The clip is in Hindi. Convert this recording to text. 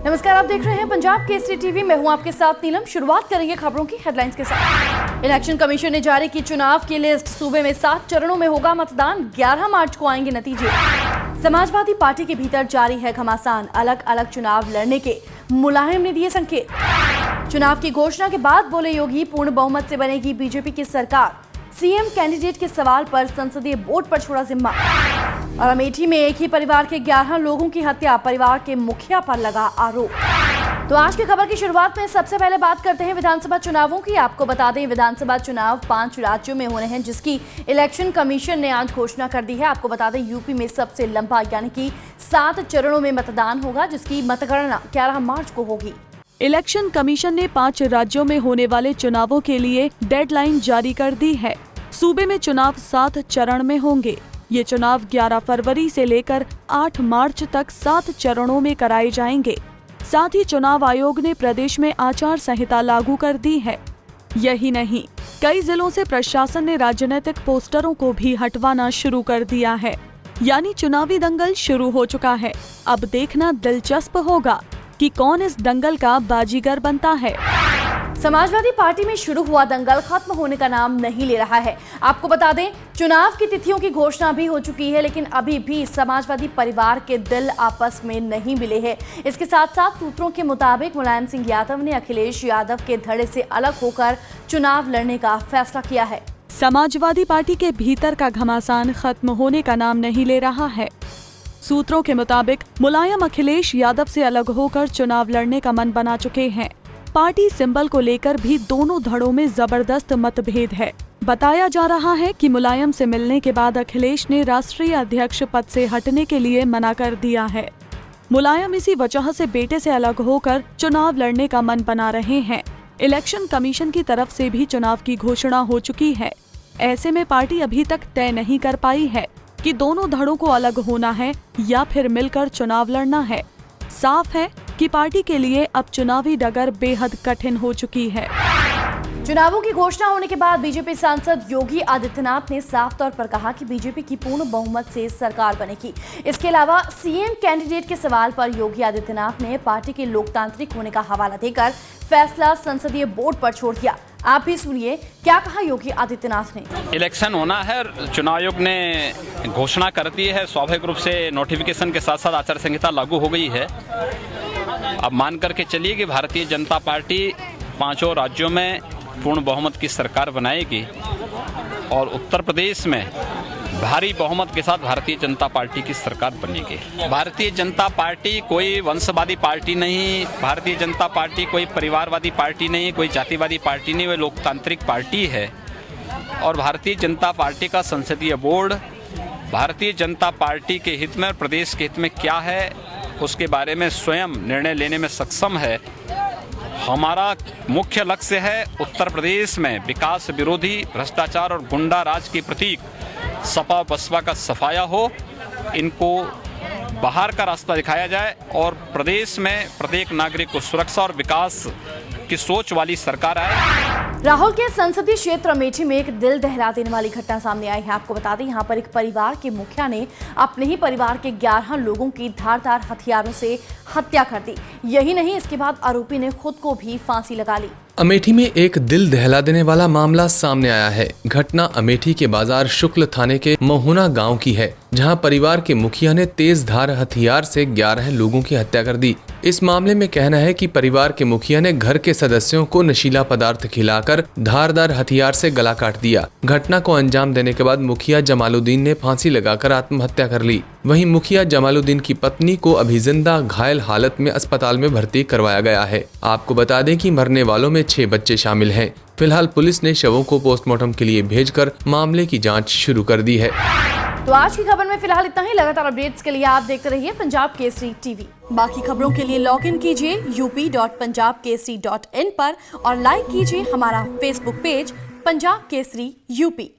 नमस्कार, आप देख रहे हैं पंजाब केसरी टीवी। मैं हूं आपके साथ नीलम। शुरुआत करेंगे खबरों की हेडलाइंस के साथ। इलेक्शन कमीशन ने जारी की चुनाव की लिस्ट। सूबे में 7 चरणों में होगा मतदान। 11 मार्च को आएंगे नतीजे। समाजवादी पार्टी के भीतर जारी है घमासान। अलग अलग चुनाव लड़ने के मुलायम ने दिए संकेत। चुनाव की घोषणा के बाद बोले योगी, पूर्ण बहुमत से बनेगी बीजेपी की सरकार। सीएम कैंडिडेट के सवाल पर संसदीय बोर्ड पर छोड़ा जिम्मा। और अमेठी में एक ही परिवार के 11 लोगों की हत्या, परिवार के मुखिया पर लगा आरोप। तो आज की खबर की शुरुआत में सबसे पहले बात करते हैं विधानसभा चुनावों की। आपको बता दें, विधानसभा चुनाव 5 राज्यों में होने हैं, जिसकी इलेक्शन कमीशन ने आज घोषणा कर दी है। आपको बता दें, यूपी में सबसे लंबा यानी कि 7 चरणों में मतदान होगा, जिसकी मतगणना 11 मार्च को होगी। इलेक्शन कमीशन ने 5 राज्यों में होने वाले चुनावों के लिए डेडलाइन जारी कर दी है। सूबे में चुनाव 7 चरण में होंगे। ये चुनाव 11 फरवरी से लेकर 8 मार्च तक 7 चरणों में कराए जाएंगे। साथ ही चुनाव आयोग ने प्रदेश में आचार संहिता लागू कर दी है। यही नहीं, कई जिलों से प्रशासन ने राजनीतिक पोस्टरों को भी हटवाना शुरू कर दिया है। यानी चुनावी दंगल शुरू हो चुका है। अब देखना दिलचस्प होगा कि कौन इस दंगल का बाजीगर बनता है। समाजवादी पार्टी में शुरू हुआ दंगल खत्म होने का नाम नहीं ले रहा है। आपको बता दें, चुनाव की तिथियों की घोषणा भी हो चुकी है, लेकिन अभी भी समाजवादी परिवार के दिल आपस में नहीं मिले हैं। इसके साथ साथ सूत्रों के मुताबिक मुलायम सिंह यादव ने अखिलेश यादव के धड़े से अलग होकर चुनाव लड़ने का फैसला किया है। समाजवादी पार्टी के भीतर का घमासान खत्म होने का नाम नहीं ले रहा है। सूत्रों के मुताबिक मुलायम अखिलेश यादव से अलग होकर चुनाव लड़ने का मन बना चुके हैं। पार्टी सिंबल को लेकर भी दोनों धड़ों में जबरदस्त मतभेद है। बताया जा रहा है कि मुलायम से मिलने के बाद अखिलेश ने राष्ट्रीय अध्यक्ष पद से हटने के लिए मना कर दिया है। मुलायम इसी वजह से बेटे से अलग होकर चुनाव लड़ने का मन बना रहे हैं। इलेक्शन कमीशन की तरफ से भी चुनाव की घोषणा हो चुकी है। ऐसे में पार्टी अभी तक तय नहीं कर पाई है कि दोनों धड़ों को अलग होना है या फिर मिलकर चुनाव लड़ना है। साफ है कि पार्टी के लिए अब चुनावी डगर बेहद कठिन हो चुकी है। चुनावों की घोषणा होने के बाद बीजेपी सांसद योगी आदित्यनाथ ने साफ तौर पर कहा कि बीजेपी की पूर्ण बहुमत से सरकार बनेगी। इसके अलावा सीएम कैंडिडेट के सवाल पर योगी आदित्यनाथ ने पार्टी के लोकतांत्रिक होने का हवाला देकर फैसला संसदीय बोर्ड पर छोड़ दिया। आप भी सुनिए क्या कहा योगी आदित्यनाथ ने। इलेक्शन होना है, चुनाव आयोग ने घोषणा कर दी है। स्वाभाविक रूप से नोटिफिकेशन के साथ साथ आचार संहिता लागू हो गई है। अब मान करके चलिए कि भारतीय जनता पार्टी 5 राज्यों में पूर्ण बहुमत की सरकार बनाएगी और उत्तर प्रदेश में भारी बहुमत के साथ भारतीय जनता पार्टी की सरकार बनेगी। भारतीय जनता पार्टी कोई वंशवादी पार्टी नहीं, भारतीय जनता पार्टी कोई परिवारवादी पार्टी नहीं, कोई जातिवादी पार्टी नहीं, वह लोकतांत्रिक पार्टी है। और भारतीय जनता पार्टी का संसदीय बोर्ड भारतीय जनता पार्टी के हित में, प्रदेश के हित में क्या है, उसके बारे में स्वयं निर्णय लेने में सक्षम है। हमारा मुख्य लक्ष्य है उत्तर प्रदेश में विकास विरोधी, भ्रष्टाचार और गुंडा राज के प्रतीक सपा बसपा का सफाया हो, इनको बाहर का रास्ता दिखाया जाए और प्रदेश में प्रत्येक नागरिक को सुरक्षा और विकास की सोच वाली सरकार आए। राहुल के संसदीय क्षेत्र अमेठी में एक दिल दहला देने वाली घटना सामने आई है। आपको बता दें, यहाँ पर एक परिवार के मुखिया ने अपने ही परिवार के 11 लोगों की धारदार हथियारों से हत्या कर दी। यही नहीं, इसके बाद आरोपी ने खुद को भी फांसी लगा ली। अमेठी में एक दिल दहला देने वाला मामला सामने आया है। घटना अमेठी के बाजार शुक्ल थाने के महुना गांव की है, जहां परिवार के मुखिया ने तेज धार हथियार से 11 लोगों की हत्या कर दी। इस मामले में कहना है कि परिवार के मुखिया ने घर के सदस्यों को नशीला पदार्थ खिलाकर धारदार हथियार से गला काट दिया। घटना को अंजाम देने के बाद मुखिया जमालुद्दीन ने फांसी लगाकर आत्महत्या कर ली। वहीं मुखिया जमालुद्दीन की पत्नी को अभी जिंदा घायल हालत में अस्पताल में भर्ती करवाया गया है। आपको बता दें कि मरने वालों में 6 बच्चे शामिल हैं। फिलहाल पुलिस ने शवों को पोस्टमार्टम के लिए भेजकर मामले की जांच शुरू कर दी है। तो आज की खबर में फिलहाल इतना ही। लगातार अपडेट्स के लिए आप देखते रहिए पंजाब केसरी टीवी। बाकी खबरों के लिए लॉग इन कीजिए up.punjabkesri.in पर और लाइक कीजिए हमारा Facebook page Punjab Kesari UP.